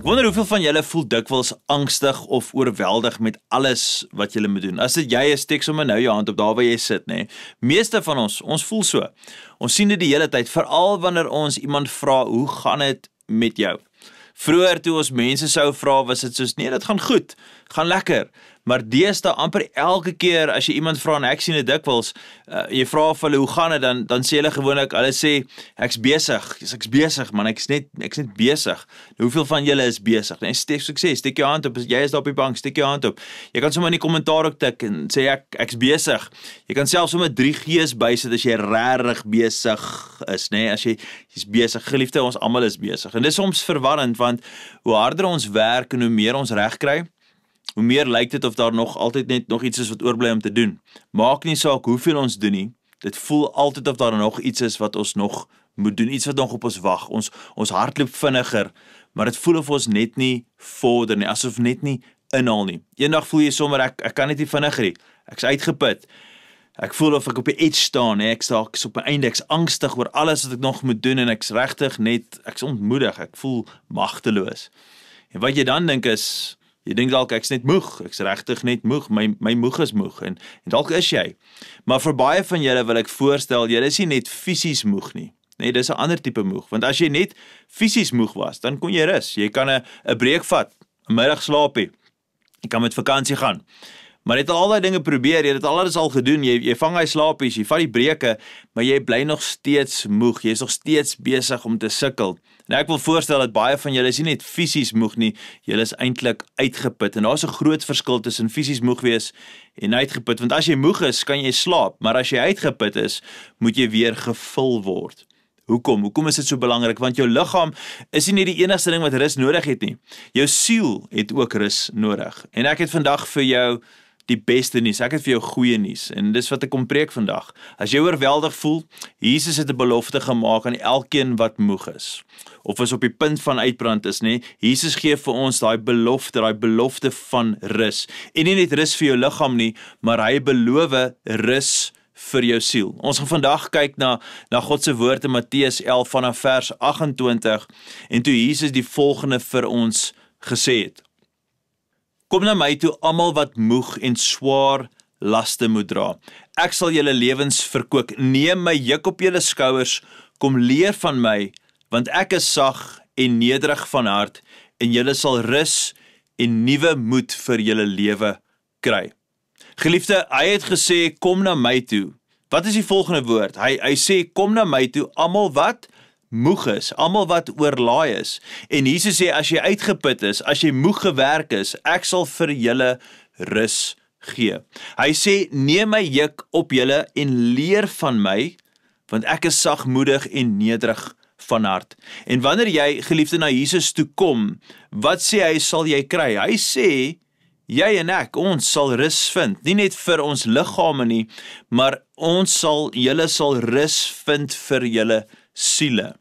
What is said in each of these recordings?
Ek wonder hoeveel van julle voel dikwels angstig of oorweldig met alles wat julle moet doen. As dit jy is, steek sommer nou jou hand op daar waar jy sit, nê. Meeste van ons voel so. Ons sien dit die hele tyd, veral wanneer ons iemand vra, hoe gaan dit met jou? Vroeër toe ons mense sou vra, was dit soos, nee, dit gaan goed, gaan lekker. Maar deesdae amper elke keer as jy iemand vra en ek sien dit dikwels, jy vra of hulle hoe gaan dit, dan sê hulle gewoonlik, hulle sê ek's besig man, ek's net besig. Hoeveel van julle is besig? Nee, steek jou hand op. As jy is daar op die bank, steek jou hand op. Jy kan sommer in die kommentaar ook tik en sê ek's besig. Jy kan selfs sommer 3 G's bysit as jy regtig besig is, nê? As jy's besig, geliefde, ons almal is besig. En dis soms verwarrend want hoe harder ons werk en hoe meer ons reg kry, hoe meer lyk dit of daar nog altyd net nog iets is wat oorbly om te doen. Maak nie saak hoeveel ons doen nie, dit voel altyd of daar nog iets is wat ons nog moet doen, iets wat nog op ons wag. Ons hart loop vinniger, maar dit voel of ons net nie vorder nie, asof net nie inhaal nie. Eendag voel jy sommer, ek kan net nie vinniger nie, ek's uitgeput. Ek voel of ek op die edge staan, ek's op my einde, ek's angstig oor alles wat ek nog moet doen en ek's regtig net, ek's ontmoedig, ek voel magteloos. En wat jy dan dink is, jy dink dalk ek's net moeg, ek's regtig net moeg, my moeg is moeg en dalk is jy. Maar vir baie van julle wil ek voorstel, julle is nie net fisies moeg nie. Nee, dis 'n ander tipe moeg, want as jy net fisies moeg was, dan kon jy rus. Jy kan 'n breek vat, 'n middag slaapie. Jy kan met vakansie gaan. Maar jy het al daai dinge probeer, jy het alles al gedoen, jy vang hy slaapies, jy vat die breke, maar jy bly nog steeds moeg, jy is nog steeds besig om te sukkel. En ek wil voorstel dat baie van julle is nie net fisies moeg nie, julle is eintlik uitgeput. En daar's 'n groot verskil tussen fisies moeg wees en uitgeput, want as jy moeg is, kan jy slaap, maar as jy uitgeput is, moet jy weer gevul word. Hoekom? Hoekom is dit so belangrik? Want jou liggaam is nie die enigste ding wat rus nodig het nie. Jou siel het ook rus nodig. En ek het vandag vir jou die beste nuus. Ek het vir jou goeie nuus en dis wat ek kom preek vandag. As jy oorweldig voel, Jesus het 'n belofte gemaak aan elkeen wat moeg is of is op die punt van uitbrand is, nê? Jesus gee vir ons daai belofte van rus. En nie net rus vir jou liggaam nie, maar hy beloof rus vir jou siel. Ons gaan vandag kyk na God se woord in Matteus 11 vanaf vers 28 en toe Jesus die volgende vir ons gesê het. Kom na my toe almal wat moeg en swaar laste moet dra. Ek sal julle lewens verkoop. Neem my juk op julle skouers, kom leer van my, want ek is sag en nederig van hart en julle sal rus en nuwe moed vir julle lewe kry. Geliefde, hy het gesê kom na my toe. Wat is die volgende woord? Hy sê kom na my toe almal wat moeg is, almal wat oorlaai is. En Jesus sê, as jy uitgeput is, as jy moeg gewerk is, ek sal vir julle rus gee. Hy sê, neem my juk op julle en leer van my, want ek is sagmoedig en nederig van hart. En wanneer jy, geliefde, na Jesus toe kom, wat sê hy sal jy kry? Hy sê, jy en ek, ons sal rus vind, nie net vir ons liggame nie, maar julle sal rus vind vir julle siele.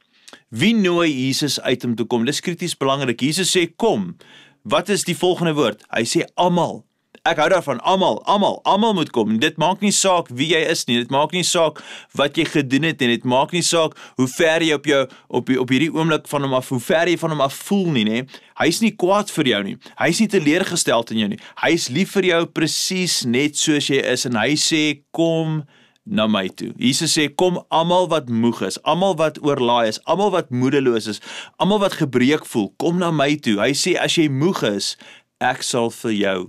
Wie nooi Jesus uit om te kom? Dis krities belangrik. Jesus sê kom. Wat is die volgende woord? Hy sê almal. Ek hou daarvan, almal moet kom. Dit maak nie saak wie jy is nie, dit maak nie saak wat jy gedoen het nie, dit maak nie saak hoe ver jy op hierdie oomblik van hom af, hoe ver jy van hom af voel nie, nê? Hy is nie kwaad vir jou nie, hy is nie teleurgesteld in jou nie, hy is lief vir jou presies net soos jy is en hy sê kom na my toe. Jesus sê kom almal wat moeg is, almal wat oorlaai is, almal wat moedeloos is, almal wat gebreek voel, kom na my toe. Hy sê as jy moeg is, ek sal vir jou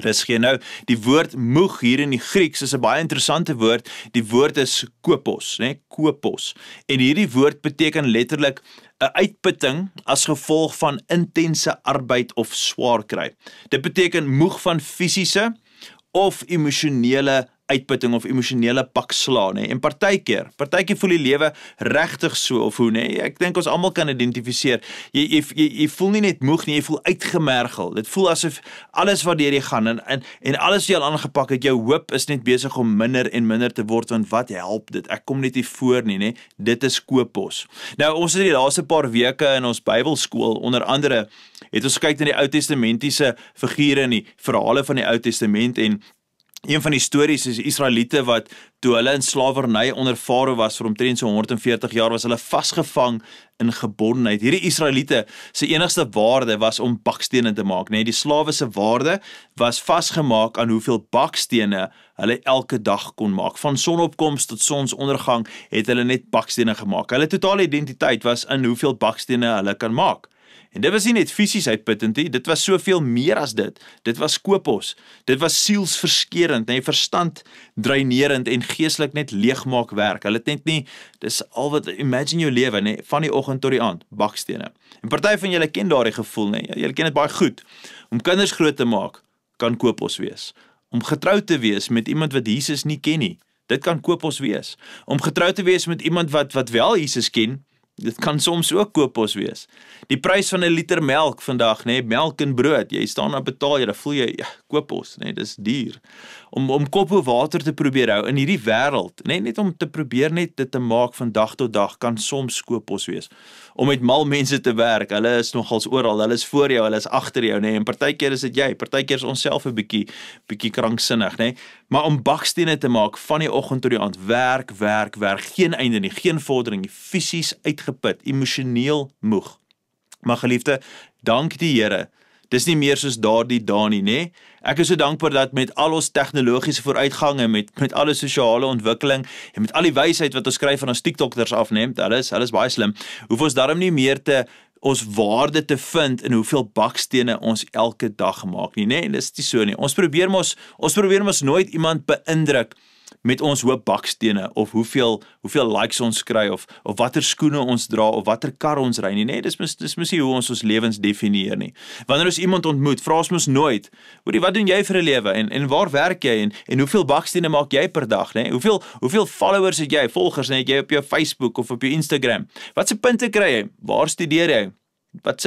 rus gee. Nou, die woord moeg hier in die Grieks is 'n baie interessante woord. Die woord is kopos, né? Kopos. En hierdie woord beteken letterlik 'n uitputting as gevolg van intense arbeid of swaar kry. Dit beteken moeg van fisiese of emosionele uitputting of emosionele pak sla, nê? En partykeer voel die lewe regtig so of hoe, nê? Ek dink ons almal kan identifiseer. Jy voel nie net moeg nie, jy voel uitgemergel. Dit voel asof alles wat deur jy gaan en alles wat jy al aangepak het, jou hoop is net besig om minder en minder te word, want wat help dit? Ek kom net nie voor nie, nê? Dit is kopos. Nou, ons het die laaste paar weke in ons Bybelskool, onder andere, het ons gekyk na die Ou Testamentiese figure en die verhale van die Ou Testament en Een van die stories is Israeliete wat toe hulle in slawerny onder Farao was vir omtrent so 140 jaar was hulle vasgevang in gebondenheid. Hierdie Israeliete se enigste waarde was om bakstene te maak, nee, die slawe se waarde was vasgemaak aan hoeveel bakstene hulle elke dag kon maak. Van sonopkoms tot sonsondergang het hulle net bakstene gemaak. Hulle totale identiteit was in hoeveel bakstene hulle kan maak. En dit was nie net fisies uitputtend nie, dit was soveel meer as dit. Dit was skopos, dit was sielsverskeurend, nee, verstand dreinerend en geestelik net leegmaak werk. Hulle het net nie, dis al wat, imagine jou lewe, nee, van die oggend tot die aand, bakstene. En party van julle ken daardie gevoel, nee, julle ken dit baie goed. Om kinders groot te maak, kan kopos wees. Om getroud te wees met iemand wat Jesus nie ken nie, dit kan kopos wees. Om getroud te wees met iemand wat wel Jesus ken, dit kan soms ook kopos wees. Die prys van 'n liter melk vandag, nee, melk en brood, jy staan en betaal, jy, dan voel jy, ja, kopos, nee, dis duur. Om koppe water te probeer hou in hierdie wêreld, nee, net om te probeer net dit te maak van dag tot dag, kan soms kopos wees. Om met mal mense te werk, hulle is nogals oral, hulle is voor jou, hulle is agter jou, nee, en partykeer is dit jy, partykeer is ons self 'n bietjie kranksinnig, nee, maar om bakstene te maak van die oggend tot die aand, werk, geen einde nie, geen vordering nie, fisies uitgeput, emosioneel moeg. Maar geliefde, dank die Here, dis nie meer soos daardie dae nie, nee. Ek is so dankbaar dat met al ons tegnologiese vooruitgang en met alle sosiale ontwikkeling en met al die wysheid wat ons kry van ons TikTokers af, nee, hulle is baie slim, hoef ons daarom nie meer ons waarde te vind in hoeveel bakstene ons elke dag maak nie, nee, dis nie so nie. Ons probeer mos nooit iemand beïndruk met ons hoop bakstene, of hoeveel likes ons kry, of watter skoene ons dra, of watter kar ons ry nie, nee, dis mos nie hoe ons lewens definieer nie. Wanneer ons iemand ontmoet, vra ons mos nooit, wat doen jy vir 'n lewe, en waar werk jy, en hoeveel bakstene maak jy per dag, nee? Hoeveel followers het jy, volgers, nee, het jy op jou Facebook, of op jou Instagram, wat se punte kry jy, waar studeer jy, wat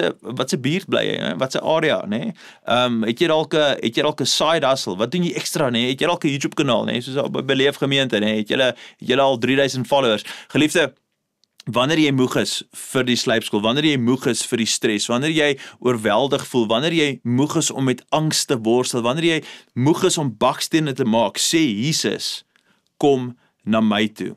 se buurt bly jy, wat se area, nee? Het jy dalk 'n side hustle, wat doen jy ekstra, nee? Het jy dalk 'n YouTube kanaal, nee, soos by Beleef Gemeente, nee? Het jy al 3000 followers? Geliefde, wanneer jy moeg is vir die slypskool, wanneer jy moeg is vir die stres, wanneer jy oorweldig voel, wanneer jy moeg is om met angs te worstel, wanneer jy moeg is om bakstene te maak, sê Jesus, kom na my toe.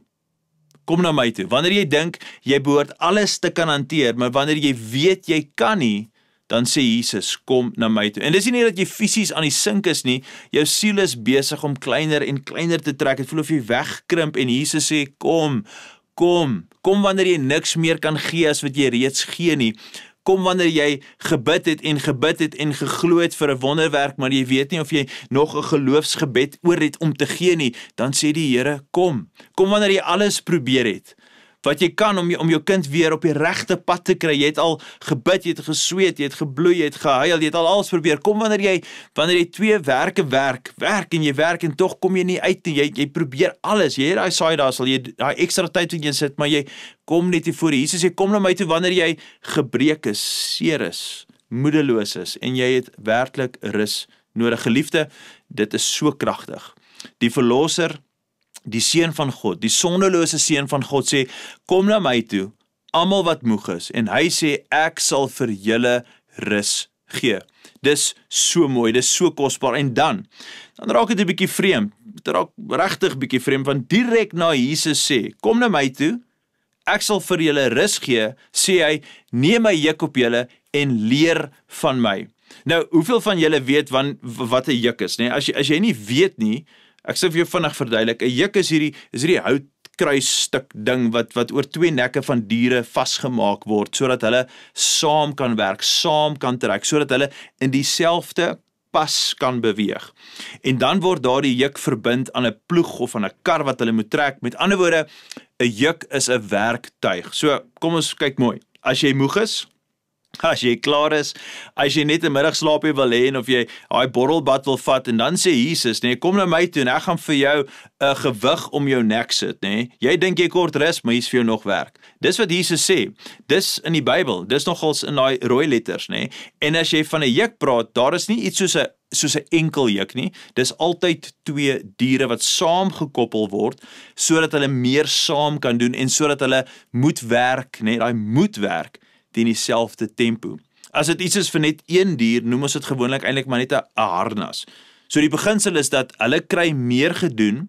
Kom na my toe. Wanneer jy dink, jy behoort alles te kan hanteer, maar wanneer jy weet jy kan nie, dan sê Jesus, kom na my toe. En dis nie dat jy fisies aan die sink is nie, jou siel is besig om kleiner en kleiner te trek, het voel of jy wegkrimp, en Jesus sê, kom wanneer jy niks meer kan gee as wat jy reeds gee nie. Kom wanneer jy gebid het en geglo het vir 'n wonderwerk, maar jy weet nie of jy nog 'n geloofsgebed oor het om te gee nie, dan sê die Here, kom wanneer jy alles probeer het, wat jy kan om jou kind weer op die regte pad te kry, jy het al gebid, jy het gesweet, jy het gebloei, jy het gehuil, jy het al alles probeer, kom wanneer jy 2 werke werk en tog kom jy nie uit nie, jy probeer alles, jy het daai side hustle, jy daai ekstra tyd wat jy sit, maar jy kom net nie voor Jesus, jy kom na my toe wanneer jy gebreek is, seer is, moedeloos is, en jy het werklik rus nodig. Geliefde, dit is so kragtig. Die verlosser, die seun van God, die sondelose seun van God sê, kom na my toe, almal wat moeg is, en hy sê, ek sal vir julle rus gee. Dis so mooi, dis so kosbaar, en dan raak dit 'n bietjie vreemd, dit raak regtig bietjie vreemd, want direk na Jesus sê, kom na my toe, ek sal vir julle rus gee, sê hy, neem my juk op julle, en leer van my. Nou, hoeveel van julle weet wat 'n juk is, nee? As jy nie weet nie, ek sê vir jou vinnig verduidelik, 'n juk is hierdie houtkruisstuk ding wat oor 2 nekke van diere vasgemaak word, sodat hulle saam kan werk, saam kan trek, sodat hulle in dieselfde pas kan beweeg. En dan word daardie juk verbind aan 'n ploeg of aan 'n kar wat hulle moet trek. Met ander woorde, 'n juk is 'n werktuig. So, kom ons kyk mooi. As jy moeg is, as jy klaar is, as jy net 'n middagslaapie wil hê, of jy daai borrelbad wil vat, en dan sê Jesus, nee, kom na my toe en ek gaan vir jou 'n gewig om jou nek sit, nee. Jy dink jy kort rus, maar hier's vir jou nog werk. Dis wat Jesus sê. Dis in die Bybel. Dis nogals in daai rooi letters, nee. En as jy van 'n juk praat, daar is nie iets soos 'n enkel juk nie. Dis altyd 2 diere wat saamgekoppel word, sodat hulle meer saam kan doen en sodat hulle moet werk, nee, daai moet werk teen dieselfde tempo. As dit iets is vir net 1 dier, noem ons dit gewoonlik eintlik maar net 'n harnas. So die beginsel is dat hulle kry meer gedoen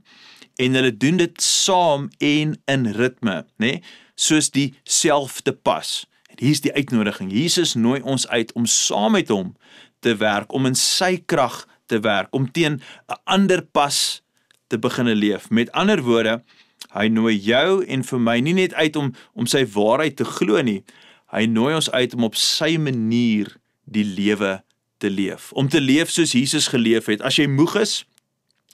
en hulle doen dit saam en in ritme, né? Soos die selfde pas. En hier is die uitnodiging. Jesus nooi ons uit om saam met hom te werk, om in sy krag te werk, om teen 'n ander pas te begin leef. Met ander woorde, hy nooi jou en vir my nie net uit om sy waarheid te glo nie, hy nooi ons uit om op sy manier die lewe te leef. Om te leef soos Jesus geleef het. As jy moeg is,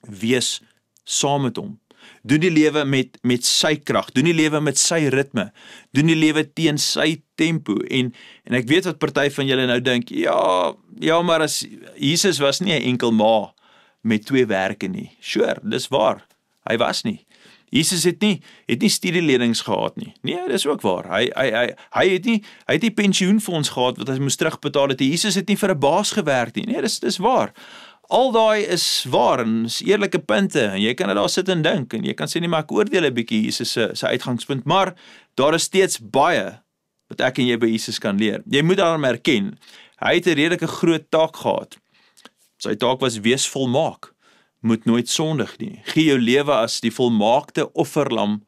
wees saam met hom. Doen die lewe met sy krag, doen die lewe met sy ritme, doen die lewe teen sy tempo. En ek weet wat party van julle nou dink, ja, maar as Jesus was nie 'n enkel ma met 2 werke nie. Sure, dis waar. Hy was nie. Jesus het nie studielenings gehad nie. Nee, dis ook waar. Hy het nie pensioenfonds gehad wat hy moes terugbetaal het. Jesus het nie vir 'n baas gewerk nie. Nee, dis waar. Al daai is waar en is eerlike punte en jy kan daar sit en dink en jy kan sê nie maar ek oordeel 'n bietjie Jesus se uitgangspunt, maar daar is steeds baie wat ek en jy by Jesus kan leer. Jy moet daarom erken, hy het 'n redelike groot taak gehad. Sy taak was wees volmaak, moet nooit sondig nie. Gee jou lewe as die volmaakte offerlam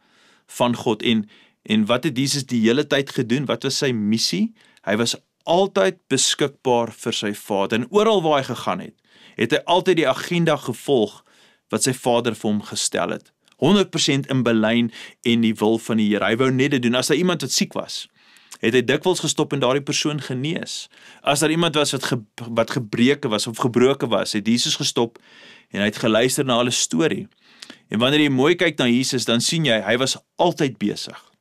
van God en wat het Jesus die hele tyd gedoen? Wat was sy missie? Hy was altyd beskikbaar vir sy Vader en oral waar hy gegaan het hy altyd die agenda gevolg wat sy Vader vir hom gestel het. 100% in belyn en die wil van die Here. Hy wou net dit doen. As daar iemand wat siek was, het hy dikwels gestop en daardie persoon genees. As daar iemand was wat gebreke was of gebroke was, het Jesus gestop en hy het geluister na hulle storie. En wanneer jy mooi kyk na Jesus, dan sien jy, hy was altyd besig.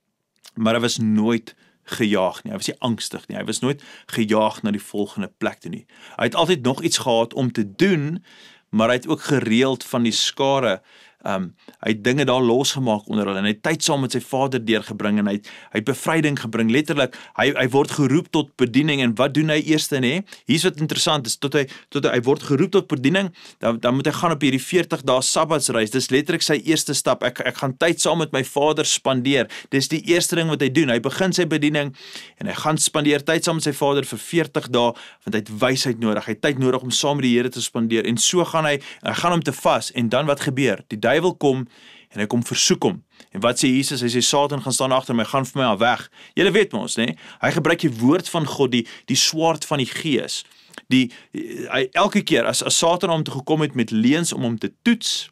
Maar hy was nooit gejaag nie. Hy was nie angstig nie. Hy was nooit gejaag na die volgende plek toe nie. Hy het altyd nog iets gehad om te doen, maar hy het ook gereeld van die skare hy het dinge daar losgemaak onder hulle en hy het tyd saam met sy Vader deurgebring en hy het bevryding gebring. Letterlik, hy word geroep tot bediening en wat doen hy eers nê? Hier's wat interessant is, tot hy word geroep tot bediening, dan moet hy gaan op hierdie 40 dae Sabbatsreis. Dis letterlik sy eerste stap. Ek gaan tyd saam met my Vader spandeer. Dis die eerste ding wat hy doen. Hy begin sy bediening en hy gaan spandeer tyd saam met sy Vader vir 40 dae, want hy het wysheid nodig. Hy het tyd nodig om saam met die Here te spandeer en so gaan hy gaan om te vas en dan wat gebeur? Die duiwel kom en hy kom versoek hom. En wat sê Jesus? Hy sê Satan gaan staan agter my, gaan vir my al weg. Julle weet mos, né? Hy gebruik die woord van God, die swaard van die Gees. Hy elke keer as Satan hom toe gekom het met leuns om hom te toets,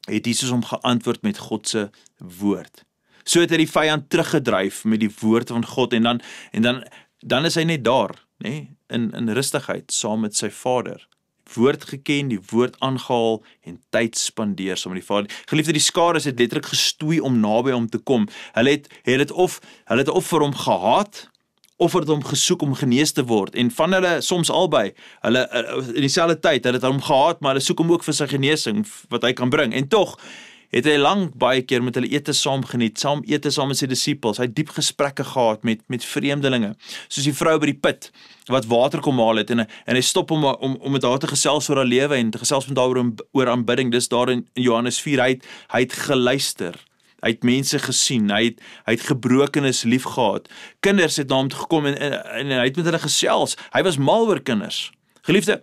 het Jesus hom geantwoord met God se woord. So het hy die vyand teruggedryf met die woord van God en dan is hy net daar, né? In rustigheid saam met sy Vader. Woord geken, die woord aangehaal en tyd spandeer saam met die Vader. Geliefde, die skare het letterlik gestoei om naby hom te kom. Hulle het of vir hom gehaat of het hom gesoek om genees te word. En van hulle soms albei, hulle in dieselfde tyd, hulle het hom gehaat, maar hulle soek hom ook vir sy genesing wat hy kan bring. En tog het hy baie keer met hulle ete saam geniet, ete saam met sy disippels. Hy het diep gesprekke gehad met vreemdelinge, soos die vrou by die put wat water kom haal het en hy stop om met haar te gesels oor haar lewe en te gesels met haar oor aanbidding. Dis daar in Johannes 4. Hy het geluister. Hy het mense gesien. Hy het gebrokenes lief gehad. Kinders het na hom toe gekom en hy het met hulle gesels. Hy was mal oor kinders. Geliefde,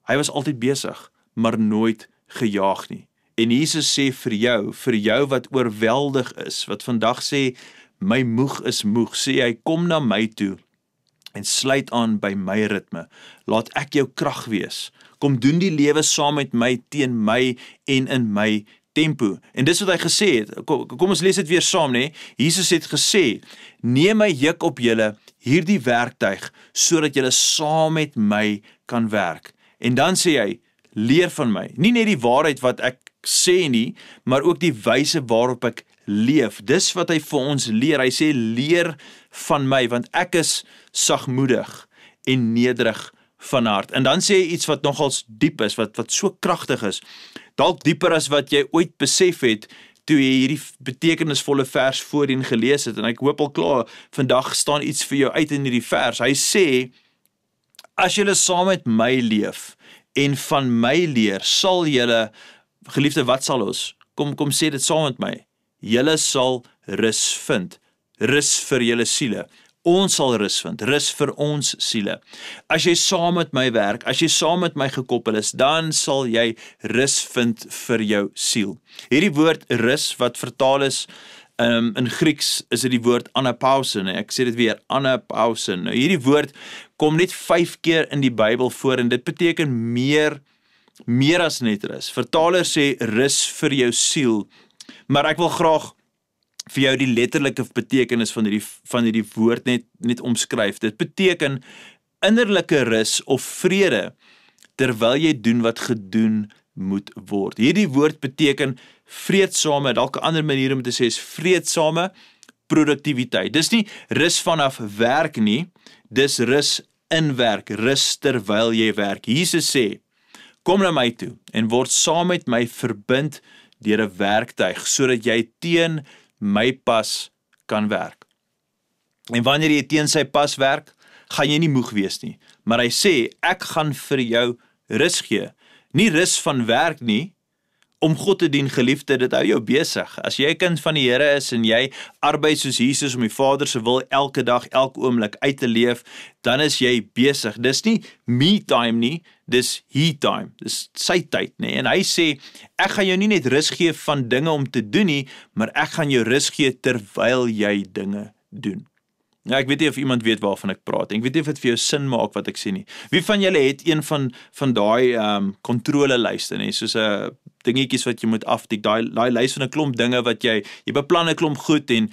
hy was altyd besig, maar nooit gejaag nie. En Jesus sê vir jou wat oorweldig is, wat vandag sê, my moeg is moeg, sê hy, kom na my toe en sluit aan by my ritme. Laat ek jou krag wees. Kom doen die lewe saam met my, teen my en in my tempo. En dis wat hy gesê het. Kom ons lees dit weer saam, né? Jesus het gesê, neem my juk op julle, hierdie werktuig, sodat julle saam met my kan werk. En dan sê hy, leer van my. Nie net die waarheid wat ek sê nie, maar ook die wyse waarop ek leef. Dis wat hy vir ons leer. Hy sê, leer van my, want ek is sagmoedig en nederig van hart. En dan sê hy iets wat nogals diep is, wat so kragtig is, dalk dieper as wat jy ooit besef het, toe jy hierdie betekenisvolle vers voorheen gelees het, en ek hoop al klaar, vandag staan iets vir jou uit in hierdie vers. Hy sê, as julle saam met my leef, en van my leer, sal julle, geliefde, wat sal ons? Kom sê dit saam met my. Julle sal rus vind. Rus vir julle siele. Ons sal rus vind, rus vir ons siele. As jy saam met my werk, as jy saam met my gekoppel is, dan sal jy rus vind vir jou siel. Hierdie woord rus wat vertaal is in Grieks, is dit die woord anapausen. Ek sê dit weer, anapausen. Nou, hierdie woord kom net 5 keer in die Bybel voor en dit beteken meer as net rus. Vertalers sê rus vir jou siel, maar ek wil graag vir jou die letterlike betekenis van hierdie woord net omskryf. Dit beteken innerlike rus of vrede terwyl jy doen wat gedoen moet word. Hierdie woord beteken vreedsame, dalk 'n ander manier om te sê is vreedsame produktiwiteit. Dis nie rus vanaf werk nie, dis rus in werk, rus terwyl jy werk. Jesus sê, kom na my toe en word saam met my verbind deur 'n werktuig, sodat jy teen my pas kan werk. En wanneer jy teen sy pas werk, gaan jy nie moeg wees nie. Maar hy sê, ek gaan vir jou rus gee. Nie rus van werk nie, om God te dien, geliefde, dit hou jou besig. As jy 'n kind van die Here is en jy arbei soos Jesus om die Vader se wil elke dag, elke oomblik uit te leef, dan is jy besig. Dis nie me time nie, dis he time. Dis sy tyd, nee. En hy sê, ek gaan jou nie net rus gee van dinge om te doen nie, maar ek gaan jou rus gee terwyl jy dinge doen. Ja, ek weet nie of iemand weet waarvan ek praat. Ek weet nie of dit vir jou sin maak wat ek sê nie. Wie van julle het een van daai kontrolelyste, nee, soos 'n dingetjies wat jy moet aftik, daai lys van 'n klomp dinge wat jy beplan 'n klomp goed en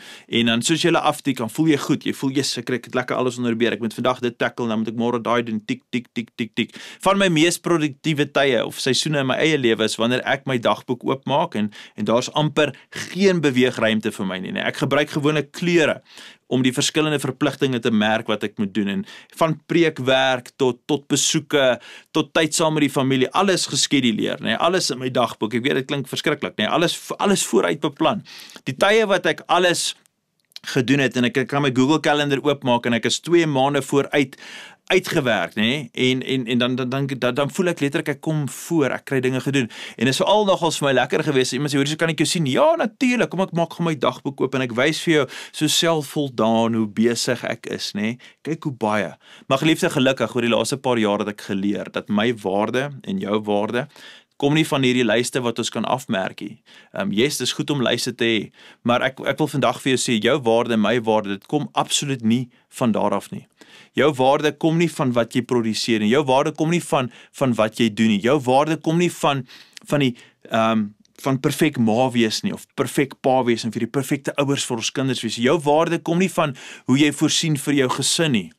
dan soos jy hulle aftik, dan voel jy goed. Jy voel ek het lekker alles onder beheer. Ek moet vandag dit tackle, dan moet ek môre daai doen, tik tik tik tik tik. Van my mees produktiewe tye of seisoene in my eie lewe is wanneer ek my dagboek oopmaak en daar's amper geen beweegruimte vir my nie. Ek gebruik gewoonlik kleure om die verskillende verpligtinge te merk wat ek moet doen, en van preekwerk tot besoeke, tot tyd saam met die familie, alles geskeduleer, nee, alles in my dagboek. Ek weet dit klink verskriklik, nee, alles vooruit beplan. Die tye wat ek alles gedoen het en ek kan my Google kalender oopmaak en ek is 2 maande vooruit uitgewerk, nê? En dan voel ek letterlik ek kom voor, ek kry dinge gedoen. En dit is veral nogals vir my lekker gewees. Iemand sê, "Hoor, so kan ek jou sien?" Ja, natuurlik. Kom ek maak gou my dagboek oop en ek wys vir jou so selfvoldaan hoe besig ek is, nê? Kyk hoe baie. Maar geliefde, gelukkig oor die laaste paar jaar het ek geleer dat my waarde en jou waarde kom nie van hierdie lyste wat ons kan afmerk nie. Yes, dis goed om lyste te hê, maar ek wil vandag vir jou sê, jou waarde en my waarde, dit kom absoluut nie van daar af nie. Jou waarde kom nie van wat jy produseer nie. Jou waarde kom nie van wat jy doen nie. Jou waarde kom nie van perfek ma wees nie, of perfek pa wees en vir die perfekte ouers vir ons kinders wees. Jou waarde kom nie van hoe jy voorsien vir jou gesin nie.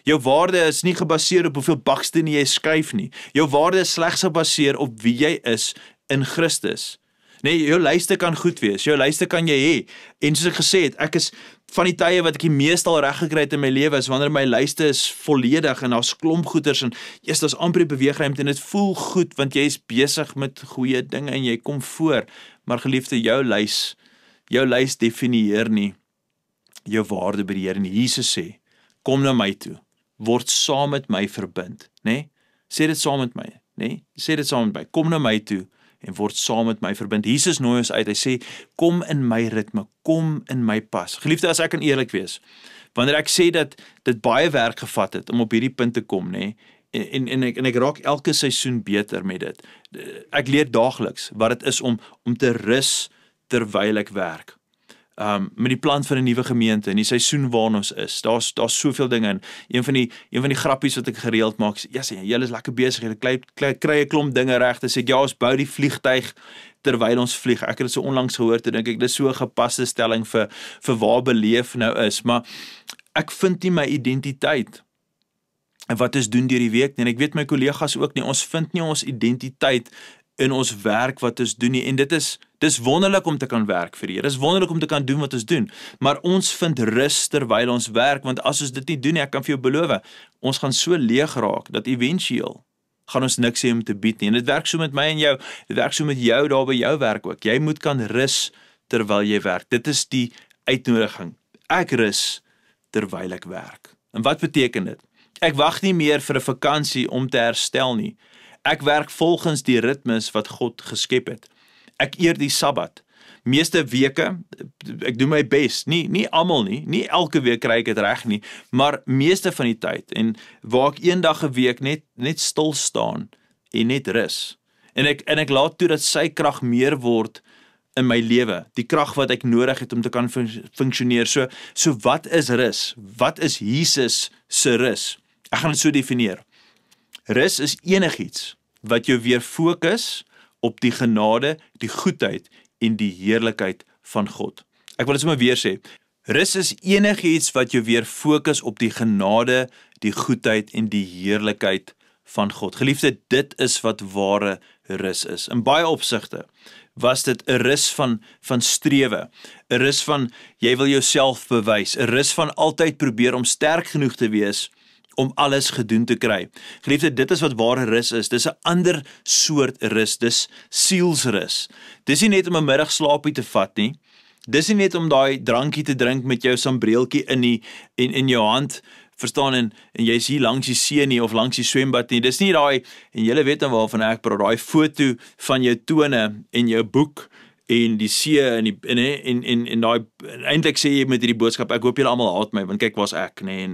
Jou waarde is nie gebaseer op hoeveel bakstene jy skuif nie. Jou waarde is slegs gebaseer op wie jy is in Christus. Nee, jou lyste kan goed wees, jou lyste kan jy hê. En soos ek gesê het, ek is van die tye wat ek die meestal reg gekry het in my lewe is wanneer my lyste is volledig en daar's klomp goeders en daar's amper die beweegruimte en dit voel goed want jy is besig met goeie dinge en jy kom voor. Maar geliefde, jou lys definieer nie jou waarde by die Here nie. Jesus sê, kom na my toe, word saam met my verbind, né? Sê dit saam met my, né? Sê dit saam met my, kom na my toe en word saam met my verbind. Jesus nooi ons uit, hy sê, kom in my ritme, kom in my pas. Geliefde, as ek kan eerlik wees, wanneer ek sê dat dit baie werk gevat het om op hierdie punt te kom, né? En ek raak elke seisoen beter met dit. Ek leer daagliks wat dit is om te rus terwyl ek werk. Met die plan van 'n nuwe gemeente en die seisoen waarin ons is. Daar's soveel dinge in. Een van die grappies wat ek gereeld maak, ja, sê julle is lekker besig, julle kry 'n klomp dinge reg. Dan sê ek, ja, ons bou die vliegtyg terwyl ons vlieg. Ek het dit so onlangs gehoor, toe dink ek dis so 'n gepaste stelling vir waar beleef nou is, maar ek vind nie my identiteit en wat ons doen deur die week nie. En ek weet my kollegas ook nie, ons vind nie ons identiteit in ons werk wat ons doen nie, en dis wonderlik om te kan werk vir die Here, dis wonderlik om te kan doen wat ons doen, maar ons vind rus terwyl ons werk, want as ons dit nie doen nie, ek kan vir jou beloof, ons gaan so leeg raak, dat eventueel gaan ons niks hê om te bied nie, en dit werk so met my en jou, dit werk so met jou daar by jou werk ook, jy moet kan rus terwyl jy werk, dit is die uitnodiging, ek rus terwyl ek werk, en wat beteken dit? Ek wag nie meer vir 'n vakansie om te herstel nie, ek werk volgens die ritmes wat God geskep het. Ek eer die Sabbat. meeste weke, ek doen my bes, nie almal nie elke week kry ek dit reg nie, maar meeste van die tyd, en waar ek een dag 'n week net stil staan, en net rus, en ek laat toe dat sy krag meer word, in my lewe, die krag wat ek nodig het om te kan funksioneer. So wat is rus? Wat is Jesus se rus? Ek gaan dit so definieer. Rus is enigiets wat jou weer fokus op die genade, die goedheid en die heerlikheid van God. Ek wil dit sommer weer sê. Rus is enigiets wat jou weer fokus op die genade, die goedheid en die heerlikheid van God. Geliefde, dit is wat ware rus is. In baie opsigte was dit 'n rus van strewe, 'n rus van jy wil jouself bewys, 'n rus van altyd probeer om sterk genoeg te wees om alles gedoen te kry. Geliefde, dit is wat ware rus is. Dis 'n ander soort rus, dis sielsrus. Dis nie net om 'n middagslaapie te vat nie. Dis nie net om daai drankie te drink met jou sambreeltjie in jou hand, verstaan, en jy's hier langs die see nie, of langs die swembad nie. Dis nie daai, en julle weet dan waarvan ek praat, daai foto van jou tone en jou boek en die see en daai, eintlik sê jy met hierdie boodskap, ek hoop julle almal haat my, want kyk waar's ek, nê,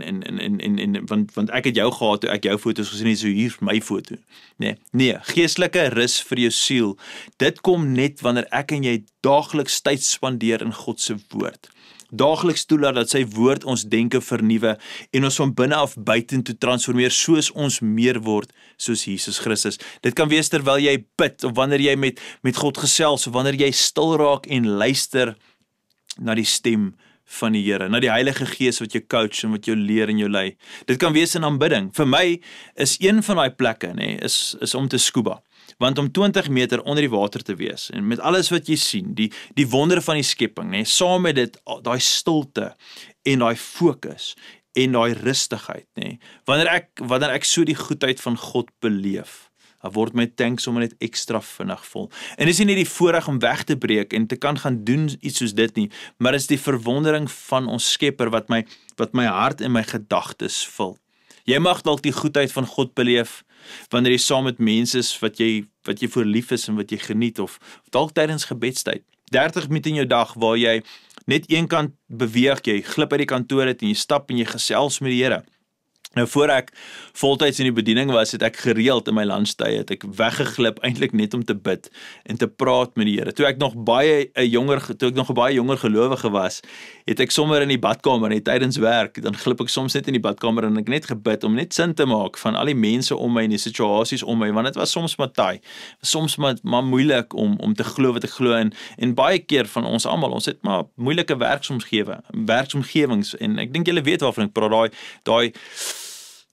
want ek het jou gehaat toe ek jou foto's gesien het, so hier my foto. Nee, geestelike rus vir jou siel, dit kom net wanneer ek en jy daagliks tyd spandeer in God se woord. Daagliks toelaat dat sy woord ons denke vernuwe en ons van binne af buitentoe transformeer soos ons meer word soos Jesus Christus. Dit kan wees terwyl jy bid, of wanneer jy met God gesels, of wanneer jy stil raak en luister na die stem van die Here, na die Heilige Gees wat jou coach en wat jou leer en jou lei. Dit kan wees in aanbidding. Vir my is een van daai plekke, is om te scuba. Want om 20 meter onder die water te wees, en met alles wat jy sien, die wondere van die skepping, saam met dit, daai stilte, en daai fokus, en daai rustigheid, wanneer ek so die goedheid van God beleef, dan word my tank sommer net ekstra vinnig vol. En dis nie net die voorreg om weg te breek, en te kan gaan doen iets soos dit nie, maar is die verwondering van ons Skepper, wat my hart en my gedagtes vul. Jy mag dalk die goedheid van God beleef, wanneer jy saam met mense is wat jy voor lief is en wat jy geniet, of dalk tydens gebedstyd. 30 minute in jou dag waar jy net een kant beweeg, jy glip uit die kantoor uit en jy stap en jy gesels met die Here. Nou voor ek voltyds in die bediening was, het ek gereeld in my lunchtye, het ek weggeglip eintlik net om te bid en te praat met die Here. Toe ek nog 'n baie jonger gelowige was, het ek sommer in die badkamer net tydens werk, dan glip ek soms net in die badkamer en ek net gebid om net sin te maak van al die mense om my en die situasies om my, want dit was soms maar taai, soms maar moeilik om te glo wat ek glo, en baie keer van ons almal, ons het maar moeilike werksomgewings, en ek dink julle weet waarvan ek praat,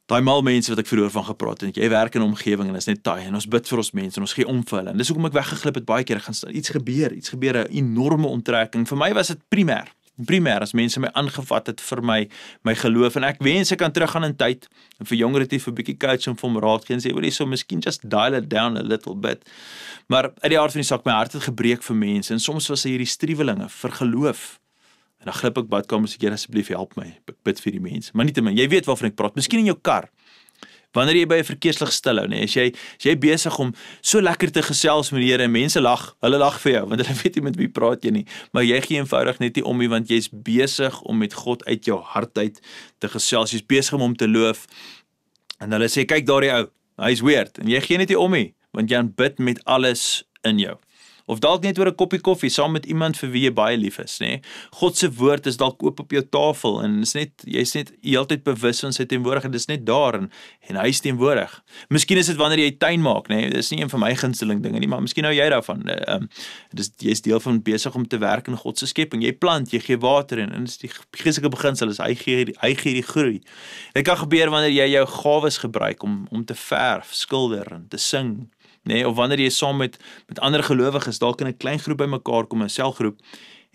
daai mal mense wat ek vroeër van gepraat het, jy werk in 'n omgewing en is net taai, en ons bid vir ons mense, en ons gee om vir hulle, en dis hoekom ek weggeglip het baie keer, iets gebeur, 'n enorme onttrekking. Vir my was dit primêr as mense my aangevat het vir my geloof, en ek wens ek kan teruggaan in tyd, en vir jongere vir 'n bietjie coach en vir hom raad gee, en sê, so miskien just dial it down a little bit, maar uit die aard van die saak, my hart het gebreek vir mense, en soms was hier die struwelinge vir geloof, en dan glip ek badkamer, sê, Here, asseblief help my, ek bid vir die mense, maar nietemin, jy weet waarvan ek praat, miskien in jou kar, wanneer jy by 'n verkeerslig stilhou, as jy besig om so lekker te gesels met die Here, en mense lag, hulle lag vir jou, want hulle weet nie met wie praat jy nie, maar jy gee eenvoudig net nie om nie, want jy's besig om met God uit jou hart uit te gesels, jy's besig om hom te loof, en hulle sê, kyk daar die ou, hy's weird, en jy gee net nie om nie, want jy aanbid met alles in jou. Of dalk net oor 'n koppie koffie saam met iemand vir wie jy baie lief is, God se woord is dalk oop op jou tafel, en jy's net heeltyd bewus van sy teenwoordigheid, dis net daar, en hy is teenwoordig. Miskien is dit wanneer jy tuin maak, dis nie een van my gunsteling dinge nie, maar miskien hou jy daarvan. Jy's deel van besig om te werk in God se skepping. Jy plant, jy gee water, en dis die geestelike beginsel, is hy gee die groei. Dit kan gebeur wanneer jy jou gawes gebruik om te verf, skilder en te sing. Of wanneer jy saam met ander gelowiges dalk in 'n klein groep bymekaar kom, 'n selgroep,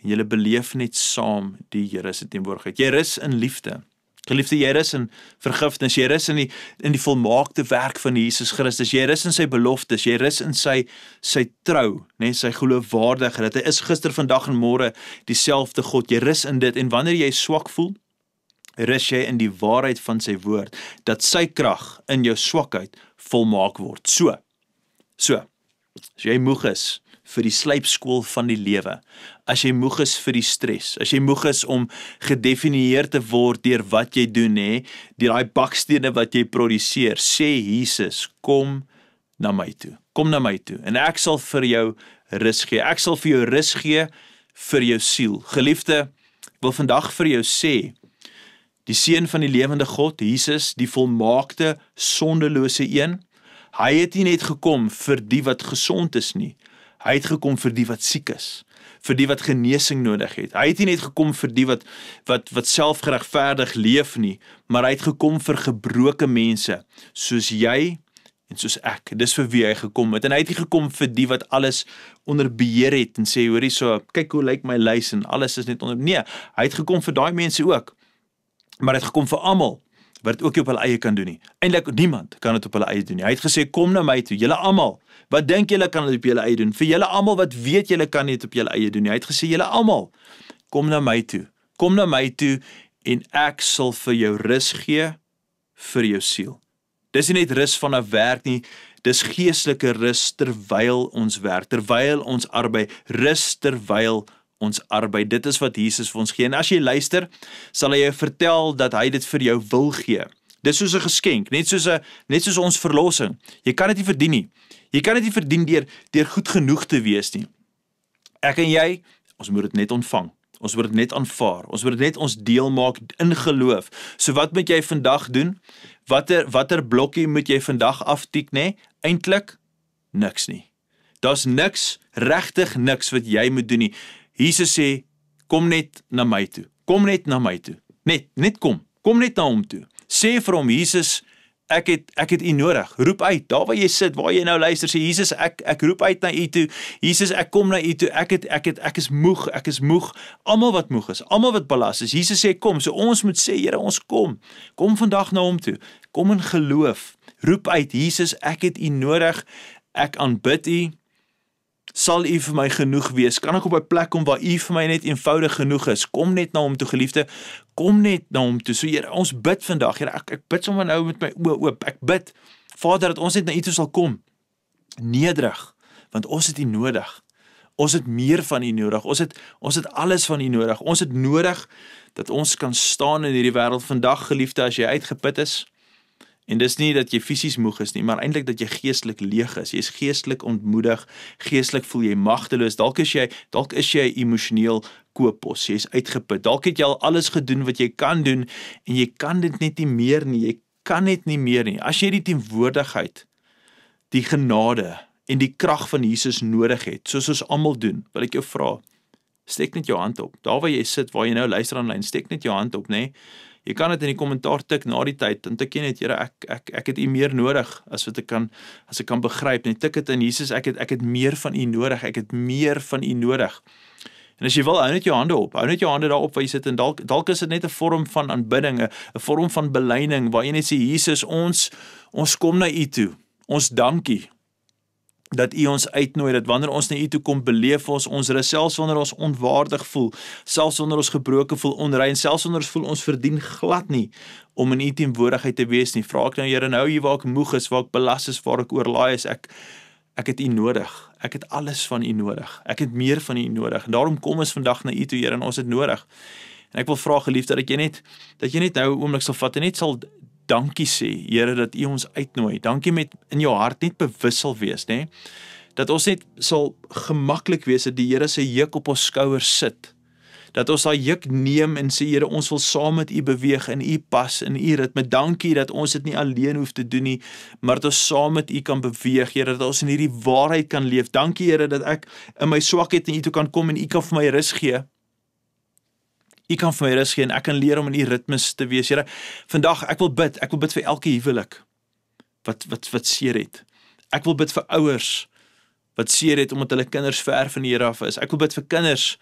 en julle beleef net saam die Here se teenwoordigheid. Jy rus in liefde. Geliefde, jy rus in vergifnis, jy rus in die volmaakte werk van Jesus Christus, jy rus in sy beloftes, jy rus in sy trou, sy geloofwaardigheid, dat hy is gister, vandag en môre dieselfde God. Jy rus in dit, en wanneer jy swak voel, rus jy in die waarheid van sy woord, dat sy krag in jou swakheid volmaak word. So, as jy moeg is vir die slypskool van die lewe, as jy moeg is vir die stres, as jy moeg is om gedefinieer te word deur wat jy doen, deur daai bakstene wat jy produseer, sê Jesus, kom na my toe, en ek sal vir jou rus gee, ek sal vir jou rus gee vir jou siel. Geliefde, ek wil vandag vir jou sê, die Seun van die lewende God, Jesus, die volmaakte, sondelose een, hy het nie net gekom vir die wat gesond is nie, hy het gekom vir die wat siek is, vir die wat genesing nodig het. Hy het nie net gekom vir die wat selfgeregverdig leef nie, maar hy het gekom vir gebroke mense, soos jy en soos ek. Dis vir wie hy gekom het. En hy het nie gekom vir die wat alles onder beheer het en sê, hoorie so, kyk hoe lyk my lys en alles is net onder. Nee, hy het gekom vir daai mense ook. Maar hy het gekom vir almal wat dit ook nie op hulle eie kan doen nie. Eintlik niemand kan dit op hulle eie doen nie. Hy het gesê, kom na my toe, julle almal. Wat dink julle kan dit op julle eie doen? Vir julle almal wat weet julle kan dit op julle eie doen nie. Hy het gesê, julle almal, kom na my toe. Kom na my toe en ek sal vir jou rus gee vir jou siel. Dis nie net rus van 'n werk nie, dis geestelike rus terwyl ons werk, terwyl ons arbei, rus terwyl ons arbei. Dit is wat Jesus vir ons gee. En as jy luister, sal hy jou vertel dat hy dit vir jou wil gee. Dis soos 'n geskenk, net soos ons verlossing. Jy kan dit nie verdien nie. Jy kan dit nie verdien deur goed genoeg te wees nie. Ek en jy, ons moet dit net ontvang. Ons moet dit net aanvaar. Ons moet dit net ons deel maak in geloof. So wat moet jy vandag doen? Watter blokkie moet jy vandag aftik, nê? Eintlik niks nie. Daar's niks, regtig niks wat jy moet doen nie. Jesus sê, kom net na my toe. Kom net na my toe. Net kom. Kom net na hom toe. Sê vir hom, Jesus, ek het u nodig. Roep uit, daar waar jy sit, waar jy nou luister, sê Jesus, ek roep uit na u toe. Jesus, ek kom na u toe. Ek is moeg. Almal wat moeg is, almal wat belas is. Jesus sê kom. So ons moet sê, Here, ons kom. Kom vandag na hom toe. Kom in geloof. Roep uit, Jesus, ek het u nodig. Ek aanbid u. Sal u vir my genoeg wees? Kan ek op 'n plek kom waar u vir my net eenvoudig genoeg is? Kom net na hom toe, geliefde. Kom net na hom toe. So Here, ons bid vandag. Here, ek bid sommer nou met my oë oop. Ek bid, Vader, dat ons net na u toe sal kom. Nederig, want ons het u nodig. Ons het meer van u nodig. Ons het alles van u nodig. Ons het nodig dat ons kan staan in hierdie wêreld vandag, geliefde, as jy uitgeput is. En dis nie dat jy fisies moeg is nie, maar eintlik dat jy geestelik leeg is. Jy is geestelik ontmoedig, geestelik voel jy magteloos. Dalk is jy emosioneel koopos. Jy is uitgeput. Dalk het jy al alles gedoen wat jy kan doen en jy kan dit net nie meer nie. Jy kan dit nie meer nie. As jy die teenwoordigheid, die genade en die krag van Jesus nodig het, soos ons almal doen, wil ek jou vra, steek net jou hand op. Daar waar jy sit, waar jy nou luister aanlyn, steek net jou hand op, nê? Jy kan dit in die kommentaar tik na die tyd, en tik jy net, Here, ek het u meer nodig, as ek kan begryp, net tik dit in, Jesus, ek het meer van u nodig, ek het meer van u nodig. En as jy wil, hou net jou hande daarop waar jy sit, en dalk is dit net 'n vorm van aanbidding, 'n vorm van belyning, waar jy net sê, Jesus, ons kom na u toe, ons dankie, dat u ons uitnooi, dat wanneer ons na u toe kom, beleef ons rus, selfs wanneer ons onwaardig voel, selfs wanneer ons gebroken voel, onrein, selfs wanneer ons voel, ons verdien glad nie, om in u teenwoordigheid te wees nie. Vra ek nou, Here, nou hier waar ek moeg is, waar ek belas is, waar ek oorlaai is, ek het u nodig, ek het alles van u nodig, ek het meer van u nodig, en daarom kom ons vandag na u toe, Here, en ons het nodig. En ek wil vra, geliefde, dat jy net nou 'n oomblik sal vat, en net sal dankie sê, Here, dat u ons uitnooi. Dankie met in jou hart net bewus sal wees, nê? Dat ons net sal gemaklik wees, dat die Here sy juk op ons skouers sit. Dat ons daai juk neem en sê, Here, ons wil saam met u beweeg, in u pas, in u ritme. Dankie dat ons dit nie alleen hoef te doen nie, maar dat ons saam met u kan beweeg, Here, dat ons in hierdie waarheid kan leef. Dankie, Here, dat ek in my swakheid na u toe kan kom en u kan vir my rus gee. U kan vir my rus gee en ek kan leer om in u ritmes te wees. Here, vandag ek wil bid vir elke huwelik wat seer het. Ek wil bid vir ouers wat seer het omdat hulle kinders ver van die Here af is. Ek wil bid vir kinders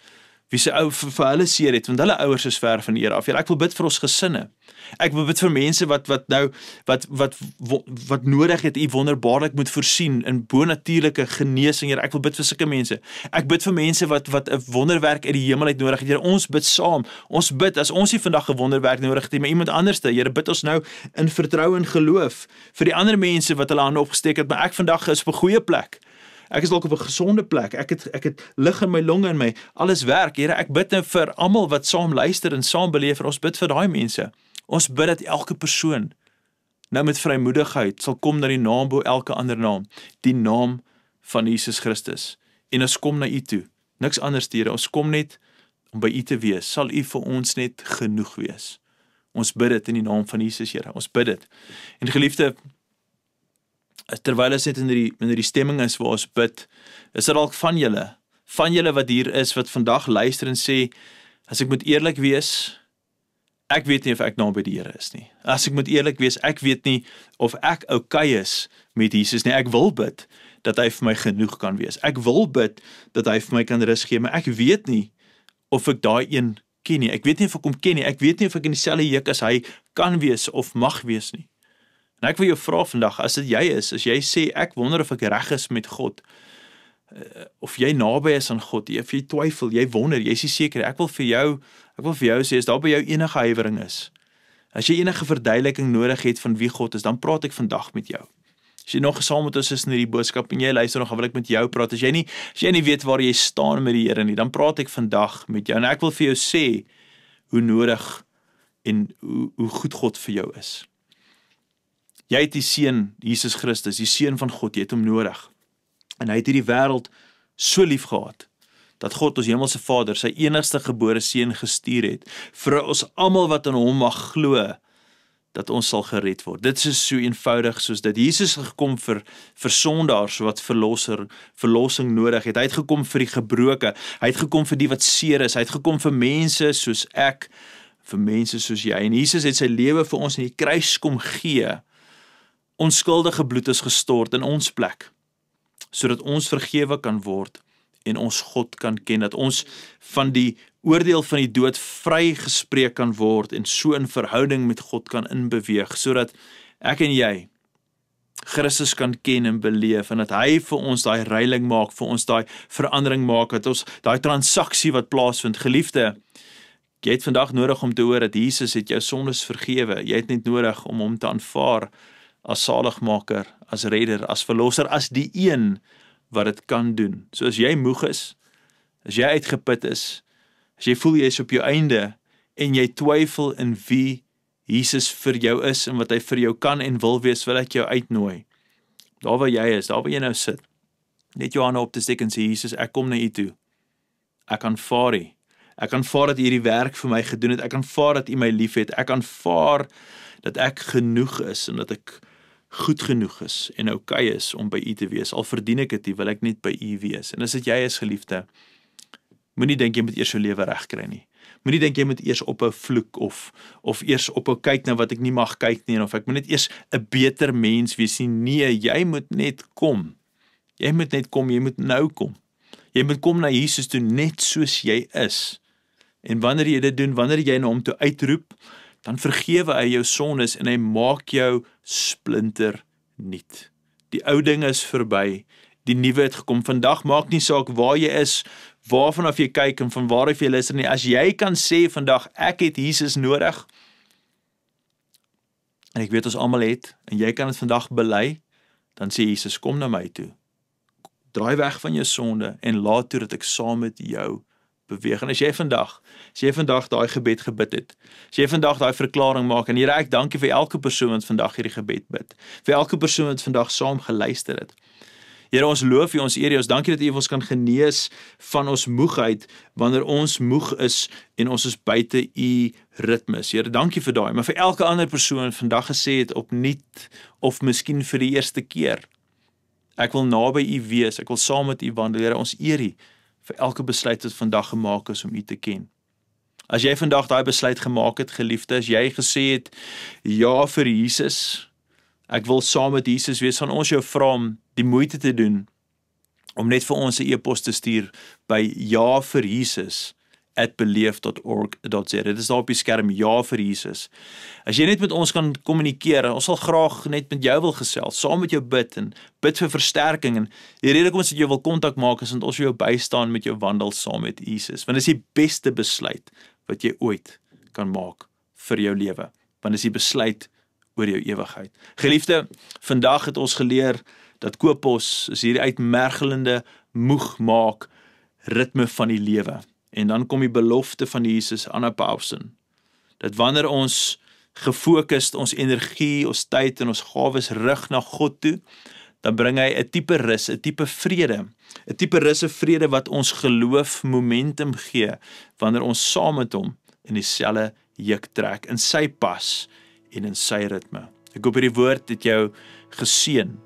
wie se ou vir hulle seer het, want hulle ouers is ver van die Here af. Here, ek wil bid vir ons gesinne. Ek wil bid vir mense wat nodig het, u wonderbaarlik moet voorsien in bonatuurlike genesing. Here, ek wil bid vir sulke mense. Ek bid vir mense wat 'n wonderwerk uit die hemel uit nodig het. Here, ons bid saam. Ons bid as ons nie vandag 'n wonderwerk nodig het, maar iemand anderste. Here, bid ons nou in vertroue en geloof vir die ander mense wat hulle hande opgesteek het, maar ek vandag is op 'n goeie plek. Ek is dalk op 'n gesonde plek. Ek het lig in my longe en my alles werk. Here, ek bid nou vir almal wat saam luister en saam beleef. Ons bid vir daai mense. Ons bid dat elke persoon nou met vrymoedigheid sal kom na die naam bo elke ander naam, die naam van Jesus Christus. En ons kom na U toe. Niks anders, Here. Ons kom net om by U te wees. Sal U vir ons net genoeg wees. Ons bid dit in die naam van Jesus, Here. Ons bid dit. En geliefde, terwyl ons net in die stemming is waar ons bid, is daar dalk van julle wat hier is, wat vandag luister en sê, as ek moet eerlik wees, ek weet nie of ek naby die Here is nie. As ek moet eerlik wees, ek weet nie of ek okay is met Jesus nie. Ek wil bid dat hy vir my genoeg kan wees. Ek wil bid dat hy vir my kan rus gee, maar ek weet nie of ek daai een ken nie. Ek weet nie of ek hom ken nie. Ek weet nie of ek in dieselfde juk as hy kan wees of mag wees nie. En ek wil jou vra vandag, as dit jy is, as jy sê, ek wonder of ek reg is met God, of jy naby is aan God, of jy twyfel, jy wonder, jy is nie seker, ek wil vir jou sê, as daar by jou enige huiwering is, as jy enige verduideliking nodig het van wie God is, dan praat ek vandag met jou. As jy nog saam met ons is in hierdie boodskap, en jy luister nog, dan wil ek met jou praat, as jy nie weet waar jy staan met die Here nie, dan praat ek vandag met jou, en ek wil vir jou sê, hoe nodig en hoe goed God vir jou is. Jy het die Seun, Jesus Christus, die Seun van God, jy het hom nodig. En hy het hierdie wêreld so lief gehad, dat God, ons hemelse Vader, sy enigste gebore Seun gestuur het, vir ons almal wat in hom mag glo, dat ons sal gered word. Dit is so eenvoudig soos dit. Jesus het gekom vir sondaars wat verlossing nodig het. Hy het gekom vir die gebroke, hy het gekom vir die wat seer is, hy het gekom vir mense soos ek, vir mense soos jy. En Jesus het sy lewe vir ons in die kruis kom gee. Onskuldige bloed is gestort in ons plek, sodat ons vergewe kan word en ons God kan ken, dat ons van die oordeel van die dood vrygespreek kan word en so in verhouding met God kan inbeweeg, sodat ek en jy Christus kan ken en beleef, en dat hy vir ons daai reiling maak, vir ons daai verandering maak, dat ons daai transaksie wat plaasvind. Geliefde, jy het vandag nodig om te hoor dat Jesus het jou sondes vergewe. Jy het net nodig om hom te aanvaar as saligmaker, as redder, as verlosser, as die een wat dit kan doen. So as jy moeg is, as jy uitgeput is, as jy voel jy is op jou einde, en jy twyfel in wie Jesus vir jou is, en wat hy vir jou kan en wil wees, wil ek jou uitnooi. Daar waar jy is, daar waar jy nou sit, net jou hande op te steek en sê, Jesus, ek kom na U toe. Ek aanvaar U. Ek aanvaar dat U hierdie werk vir my gedoen het. Ek aanvaar dat U my lief het. Ek aanvaar dat ek genoeg is, en dat ek goed genoeg is en okay is om by U te wees. Al verdien ek dit nie, wil ek net by U wees. En as dit jy is, geliefde, moenie dink jy moet eers jou lewe regkry nie. Moenie dink jy moet eers ophou vloek of eers ophou kyk na wat ek nie mag kyk nie, of ek moet net eers 'n beter mens wees nie. Nee, jy moet net kom. Jy moet net kom, jy moet nou kom. Jy moet kom na Jesus toe net soos jy is. En wanneer jy dit doen, wanneer jy na hom toe uitroep, dan vergewe hy jou sondes en hy maak jou splinter nuut. Die ou ding is verby, die nuwe het gekom. Vandag maak nie saak waar jy is, waarvan af jy kyk en van waar af jy luister nie. As jy kan sê vandag, ek het Jesus nodig, en ek weet ons almal het, en jy kan dit vandag bely, dan sê Jesus, kom na my toe. Draai weg van jou sonde en laat toe dat ek saam met jou beweeg. En as jy vandag daai gebed gebid het, as jy vandag daai verklaring maak, en Here, ek dank U vir elke persoon wat vandag hierdie gebed bid, vir elke persoon wat vandag saam geluister het. Here, ons loof U, ons eer U, ons dankie dat U ons kan genees van ons moegheid, wanneer ons moeg is en ons is buite U ritmes. Here, dankie vir daai, maar vir elke ander persoon vandag gesê het opnuut, of miskien vir die eerste keer, ek wil naby U wees, ek wil saam met U wandel. Here, ons eer U vir elke besluit wat vandag gemaak is om U te ken. As jy vandag daai besluit gemaak het, geliefde, as jy gesê het, ja vir Jesus, ek wil saam met Jesus wees, van ons jou vra om die moeite te doen, om net vir ons 'n e-pos te stuur by javirjesus@beleef.org.za. Dit is daar op die skerm, ja vir Jesus. As jy net met ons kan kommunikeer, ons sal graag net met jou wil gesels, saam met jou bid en bid vir versterking, en die rede hoekom ons dit jou wil kontak maak is, want ons wil jou bystaan met jou wandel saam met Jesus, want dit is die beste besluit wat jy ooit kan maak vir jou lewe, want dit is die besluit oor jou ewigheid. Geliefde, vandag het ons geleer Dat Kopos is hierdie uitmergelende, moeg maak ritme van die lewe. En dan kom die belofte van Jesus aan 'n pausen. Dat wanneer ons gefokust ons energie, ons tyd en ons gawes rig na God toe, dan bring hy 'n tipe rus, 'n tipe vrede. 'n tipe rus en vrede wat ons geloof momentum gee, wanneer ons saam met hom in dieselfde juk trek, in sy pas en in sy ritme. Ek hoop hierdie woord het jou geseën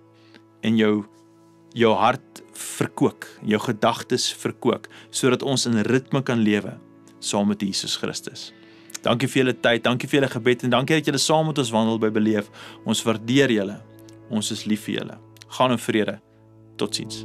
en jou hart verkook, jou gedagtes verkook, sodat ons in ritme kan lewe, saam met Jesus Christus. Dankie vir julle tyd, dankie vir julle gebed, en dankie dat julle saam met ons wandel by Beleef. Ons waardeer julle, ons is lief vir julle. Gaan in vrede, totsiens.